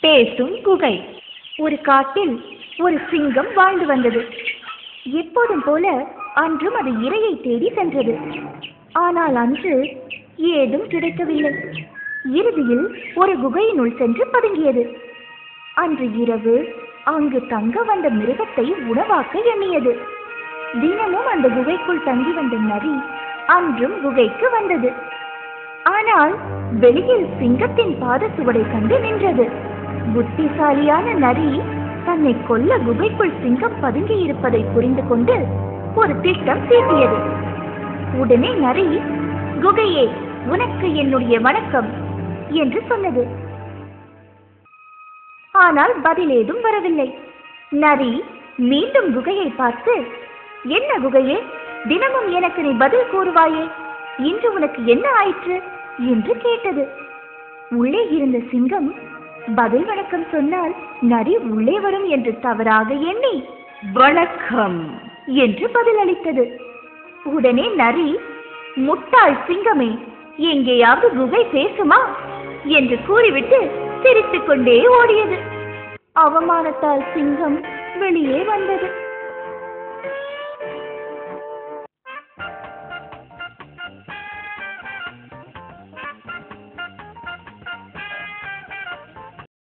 பேசும் குகை. ஒரு காட்டில் ஒரு சிங்கம் வாழ்ந்து வந்தது. எப்போதும் போல அன்றும் அது இரையை தேடி சென்றது. ஆனால் அன்று ஏதும் கிடைக்கவில்லை. இறுதியில் ஒரு குகையினுள் சென்று பதுங்கியது. அன்று இரவு அங்கு தங்க வந்த மிருகத்தை உணவாக்க எண்ணியது. தினமும் அந்த குகைக்குள் தங்கி வந்த நரி அன்றும் குகைக்கு வந்தது. ஆனால் வெளியில் சிங்கத்தின் பாத சுவடை கண்டு நின்றது. புத்திசாலியான நரி தன்னை கொல்ல குகைக்குள் சிங்கம் பதுங்கி இருப்பதை புரிந்து கொண்டு ஒரு திட்டம் தீட்டியது. உடனே நரி, குகையே, உனக்கு என்னுடைய வணக்கம் என்று சொன்னது. ஆனால் பதில் ஏதும் வரவில்லை. நரி மீண்டும் குகையை பார்த்து, என்ன குகையே, தினமும் எனக்கு நீ பதில் கூறுவாயே, இன்று உனக்கு என்ன ஆயிற்று என்று கேட்டது. உள்ளே இருந்த சிங்கம் பதில் வணக்கம் சொன்னால் நரி உள்ளே வரும் என்று தவறாக எண்ணி வணக்கம் என்று பதில் அளித்தது. உடனே நரி, முட்டாள் சிங்கமே, எங்கேயாவது குகை பேசுமா என்று கூறிவிட்டு சிரித்துக் கொண்டே ஓடியது. அவமானத்தால் சிங்கம் வெளியே வந்தது.